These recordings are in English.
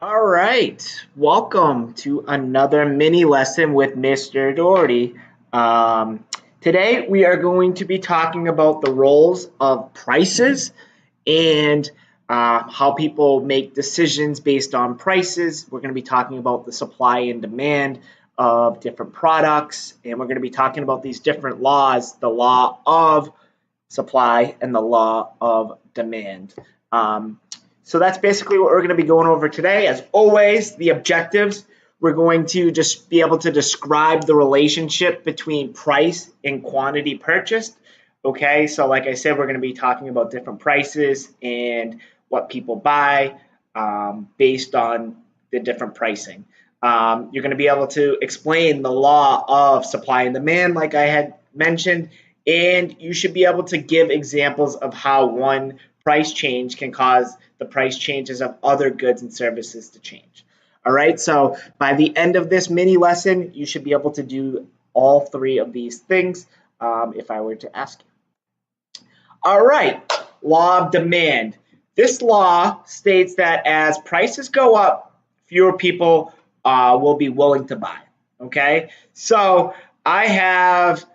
All right, welcome to another mini lesson with Mr. Doherty. Today we are going to be talking about the roles of prices and how people make decisions based on prices. We're going to be talking about the supply and demand of different products, and we're going to be talking about these different laws, the law of supply and the law of demand. Um, so that's basically what we're going to be going over today. As always, the objectives, we're going to just be able to describe the relationship between price and quantity purchased. Okay, so like I said, we're going to be talking about different prices and what people buy based on the different pricing. You're going to be able to explain the law of supply and demand, like I had mentioned, and you should be able to give examples of how one price change can cause the price changes of other goods and services to change. All right, so by the end of this mini lesson, you should be able to do all three of these things if I were to ask you. All right, law of demand. This law states that as prices go up, fewer people will be willing to buy. Okay, so I have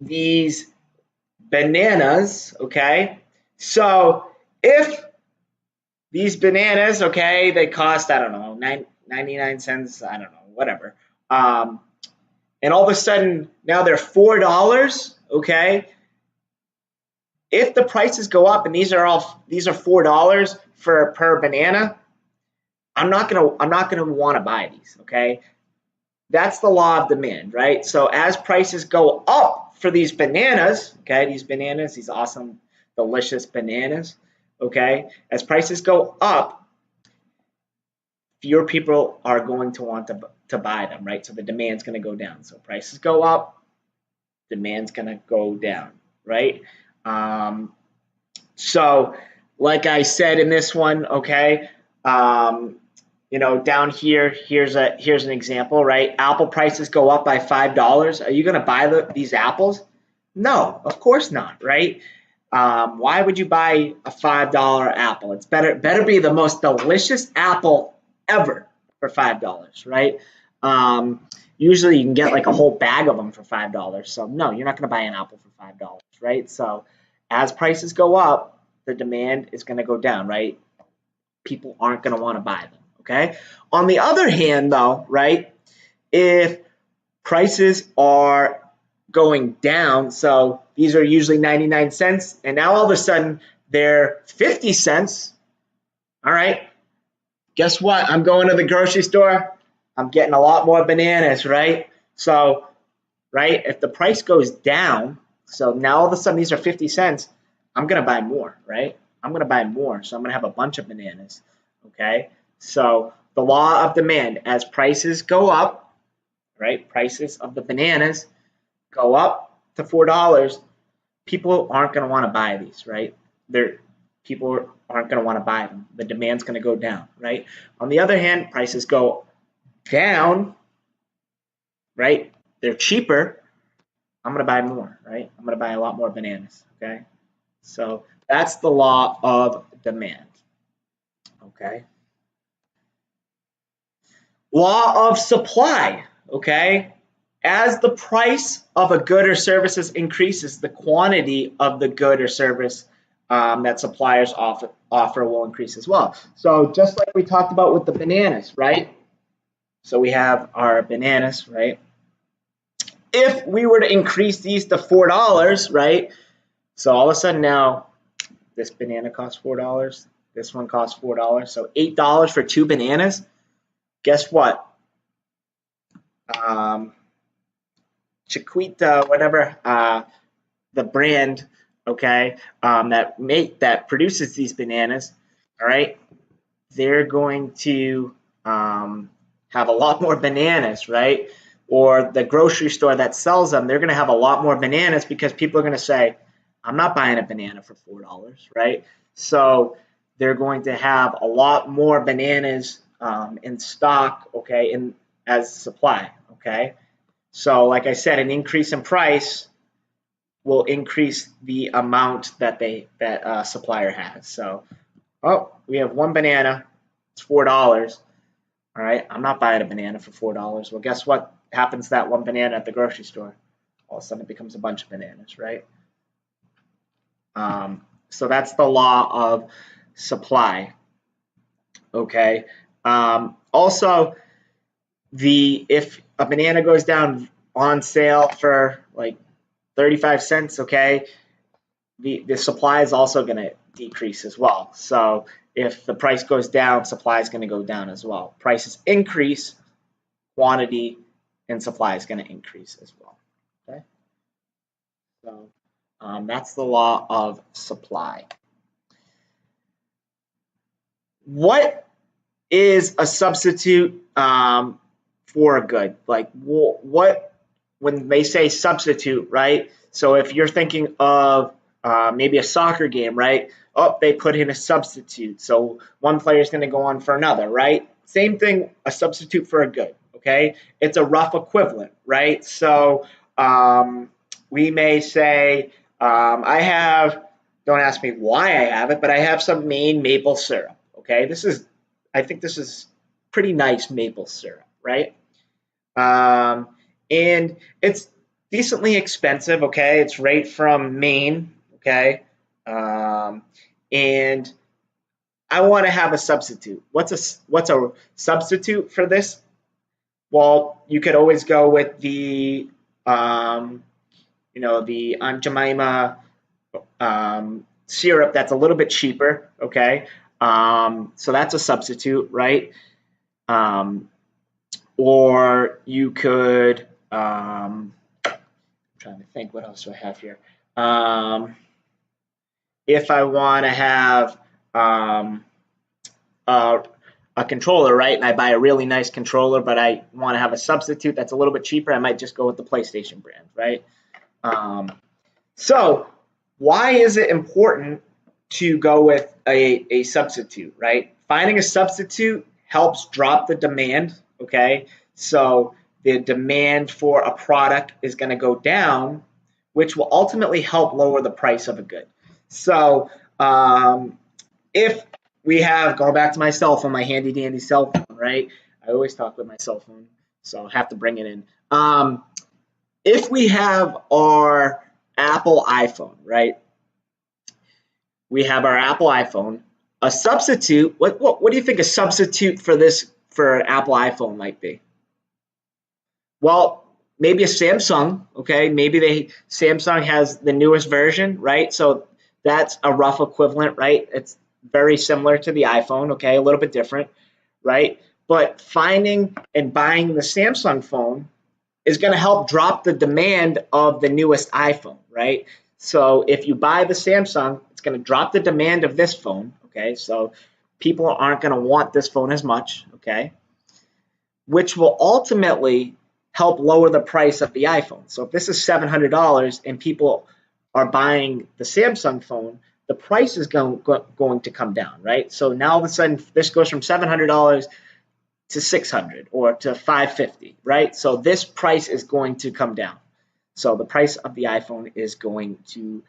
these bananas, okay? So if these bananas, okay, they cost, I don't know, 99 cents, I don't know, whatever. And all of a sudden, now they're $4, okay? If the prices go up and these are $4 for per banana, I'm not gonna want to buy these, okay? That's the law of demand, right? So as prices go up for these bananas, okay, these awesome, delicious bananas, okay, as prices go up, fewer people are going to want to buy them, right? So the demand's going to go down. So prices go up, demand's going to go down, right? So like I said in this one, okay, down here, here's an example, right? Apple prices go up by $5. Are you going to buy these apples? No, of course not, right? Why would you buy a $5 apple? It's better be the most delicious apple ever for $5, right? Usually you can get like a whole bag of them for $5. So no, you're not going to buy an apple for $5, right? So as prices go up, the demand is going to go down, right? People aren't going to want to buy them. Okay. On the other hand, though, right, if prices are going down, so these are usually 99 cents, and now all of a sudden they're 50 cents. All right. Guess what? I'm going to the grocery store. I'm getting a lot more bananas, right? So, right, if the price goes down, so now all of a sudden these are 50 cents, I'm going to buy more, right? I'm going to buy more. So I'm going to have a bunch of bananas. Okay. So the law of demand, as prices go up, right? Prices of the bananas go up to $4. People aren't going to want to buy these, right? People aren't going to want to buy them. The demand's going to go down, right? On the other hand, prices go down, right? They're cheaper. I'm going to buy more, right? I'm going to buy a lot more bananas, okay? So that's the law of demand, okay? Law of supply, okay? As the price of a good or services increases, the quantity of the good or service that suppliers offer will increase as well. So just like we talked about with the bananas, right? So we have our bananas, right? If we were to increase these to $4, right? So all of a sudden now, this banana costs $4. This one costs $4. So $8 for two bananas. Guess what? Chiquita, whatever the brand, okay, that produces these bananas, all right, they're going to have a lot more bananas, right? Or the grocery store that sells them, they're going to have a lot more bananas because people are going to say, I'm not buying a banana for $4, right? So they're going to have a lot more bananas in stock, okay, as supply, okay? So like I said, an increase in price will increase the amount that supplier has. So, oh, we have one banana. It's $4. All right, I'm not buying a banana for $4. Well, guess what happens to that one banana at the grocery store? All of a sudden, it becomes a bunch of bananas, right? So that's the law of supply. Okay. Also, if a banana goes down on sale for like 35 cents, okay, the supply is also going to decrease as well. So if the price goes down, supply is going to go down as well. Prices increase, quantity and supply is going to increase as well. Okay. So that's the law of supply. What is a substitute for a good? Like what when they say substitute, right? So if you're thinking of maybe a soccer game, right? Oh, they put in a substitute. So one player is going to go on for another, right? Same thing, a substitute for a good, okay? It's a rough equivalent, right? So we may say, I have, don't ask me why I have it, but I have some Maine maple syrup, okay? I think this is pretty nice maple syrup, right? And it's decently expensive, okay? It's right from Maine, okay? And I want to have a substitute. What's a substitute for this? Well, you could always go with the the Aunt Jemima syrup that's a little bit cheaper, okay? So that's a substitute, right? Or you could, I'm trying to think, what else do I have here? If I want to have a controller, right, and I buy a really nice controller, but I want to have a substitute that's a little bit cheaper, I might just go with the PlayStation brand, right? So why is it important to go with a substitute, right? Finding a substitute helps drop the demand, okay? So the demand for a product is going to go down, which will ultimately help lower the price of a good. So if we have, going back to my cell phone, my handy dandy cell phone, right? I always talk with my cell phone, so I have to bring it in. If we have our Apple iPhone, right? We have our Apple iPhone. A substitute, what do you think a substitute for an Apple iPhone might be? Well, maybe a Samsung, okay? Maybe Samsung has the newest version, right? So that's a rough equivalent, right? It's very similar to the iPhone, okay? A little bit different, right? But finding and buying the Samsung phone is going to help drop the demand of the newest iPhone, right? So if you buy the Samsung, it's going to drop the demand of this phone, okay? So people aren't going to want this phone as much, okay? Which will ultimately help lower the price of the iPhone. So if this is $700 and people are buying the Samsung phone, the price is going to come down, right? So now all of a sudden this goes from $700 to $600 or to $550, right? So this price is going to come down. So the price of the iPhone is going to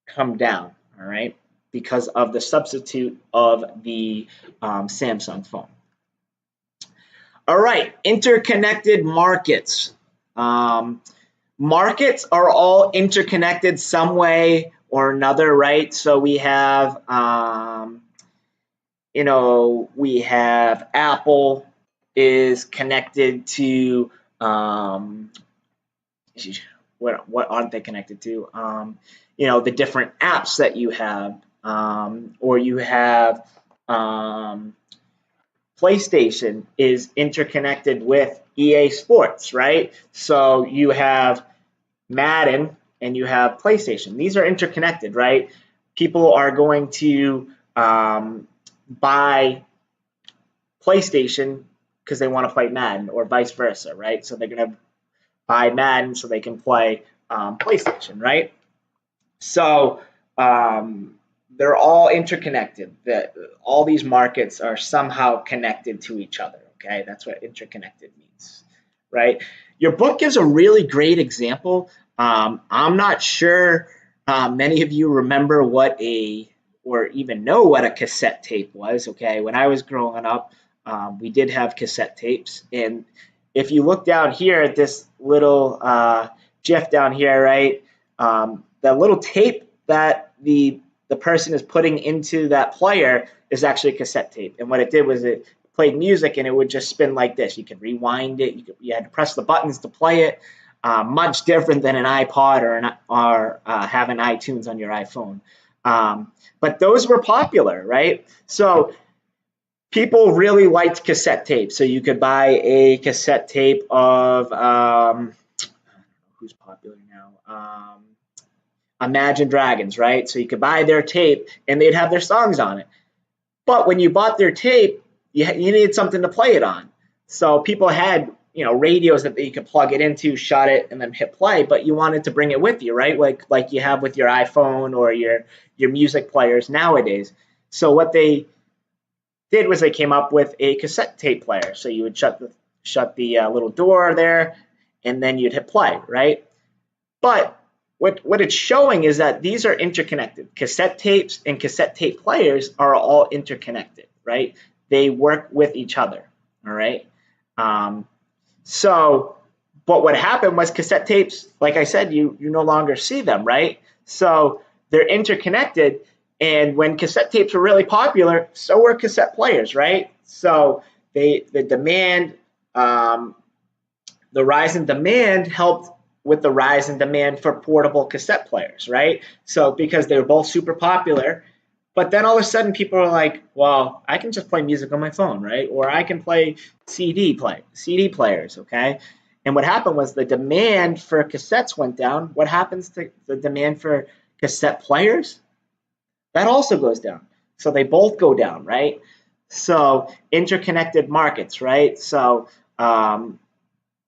come down, all right, because of the substitute of the Samsung phone. All right, interconnected markets. Markets are all interconnected some way or another, right? So we have, we have Apple is connected to, what aren't they connected to? The different apps that you have, or you have, PlayStation is interconnected with EA Sports, right? So you have Madden and you have PlayStation. These are interconnected, right? People are going to buy PlayStation because they want to play Madden or vice versa, right? So they're going to buy Madden so they can play PlayStation, right? So they're all interconnected. All these markets are somehow connected to each other, okay? That's what interconnected means, right? Your book gives a really great example. I'm not sure many of you remember what a or even know what a cassette tape was. Okay, when I was growing up, we did have cassette tapes, and if you look down here at this little GIF down here, right, the little tape that the person is putting into that player is actually a cassette tape, and what it did was it played music, and it would just spin like this. You could rewind it. You had to press the buttons to play it. Much different than an iPod or having iTunes on your iPhone. But those were popular, right? So people really liked cassette tapes. So you could buy a cassette tape of who's popular now? Imagine Dragons, right? So you could buy their tape, and they'd have their songs on it. But when you bought their tape, you needed something to play it on. So people had, radios that you could plug it into, shut it, and then hit play, but you wanted to bring it with you, right? Like you have with your iPhone or your music players nowadays. So what they did was they came up with a cassette tape player. So you would shut the little door there, and then you'd hit play, right? But what it's showing is that these are interconnected. Cassette tapes and cassette tape players are all interconnected, right? They work with each other, all right? But what happened was cassette tapes, like I said, you no longer see them, right? So they're interconnected, and when cassette tapes were really popular, so were cassette players, right? So the rise in demand helped with the rise in demand for portable cassette players, right? So because they were both super popular, but then all of a sudden people are like, well, I can just play music on my phone, right? Or I can play CD players, okay? And what happened was the demand for cassettes went down. What happens to the demand for cassette players? That also goes down. So they both go down, right? So interconnected markets, right? So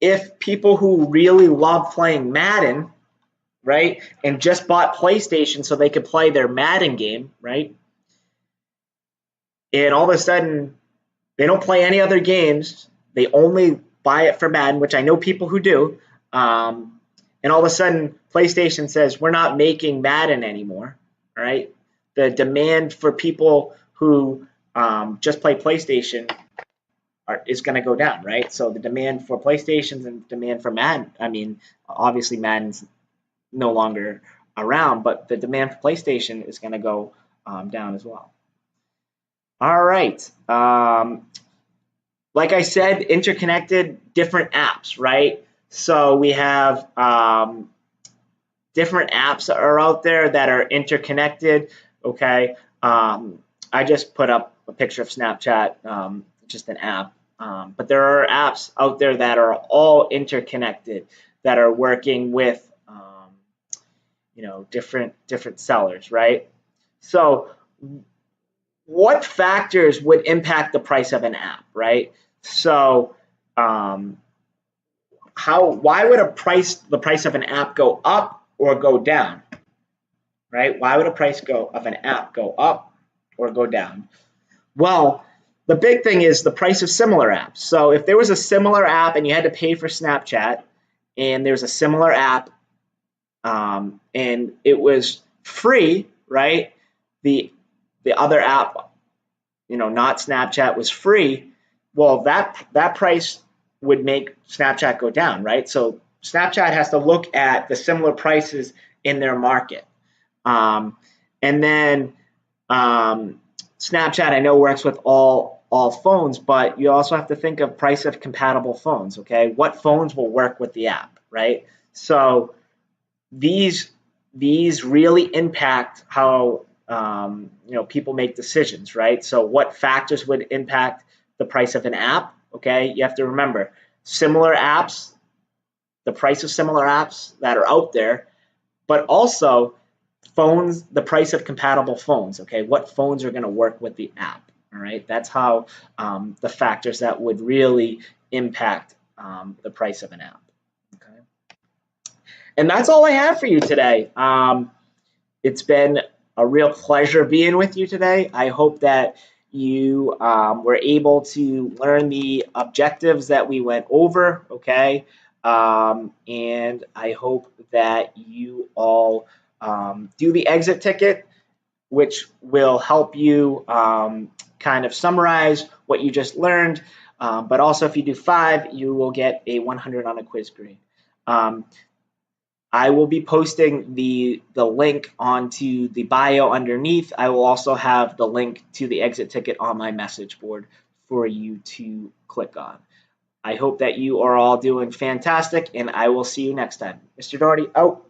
if people who really love playing Madden, right, and just bought PlayStation so they could play their Madden game, right, and all of a sudden they don't play any other games, they only buy it for Madden, which I know people who do, and all of a sudden PlayStation says we're not making Madden anymore, right? The demand for people who just play PlayStation is going to go down, right? So the demand for PlayStations and demand for Madden, I mean, obviously Madden's no longer around, but the demand for PlayStation is going to go down as well. All right. Like I said, interconnected, different apps, right? So we have different apps that are out there that are interconnected, okay? I just put up a picture of Snapchat, just an app. But there are apps out there that are all interconnected, that are working with different sellers, right? So what factors would impact the price of an app, right? So why would the price of an app go up or go down, right? Why would a price of an app go up or go down? Well, the big thing is the price of similar apps. So if there was a similar app and you had to pay for Snapchat, and there's a similar app and it was free, right? The other app, not Snapchat, was free. Well, that price would make Snapchat go down, right? So Snapchat has to look at the similar prices in their market, and then Snapchat, I know, works with all phones, but you also have to think of price of compatible phones, okay? What phones will work with the app, right? So these really impact how people make decisions, right? So what factors would impact the price of an app, okay? You have to remember similar apps, the price of similar apps that are out there, but also phones, the price of compatible phones, okay? What phones are going to work with the app, all right? That's how the factors that would really impact the price of an app, okay? And that's all I have for you today. It's been a real pleasure being with you today. I hope that you were able to learn the objectives that we went over, okay? And I hope that you all do the exit ticket which will help you kind of summarize what you just learned. But also, if you do 5, you will get a 100 on a quiz grade. I will be posting the link onto the bio underneath. I will also have the link to the exit ticket on my message board for you to click on. I hope that you are all doing fantastic, and I will see you next time. Mr. Doherty, out.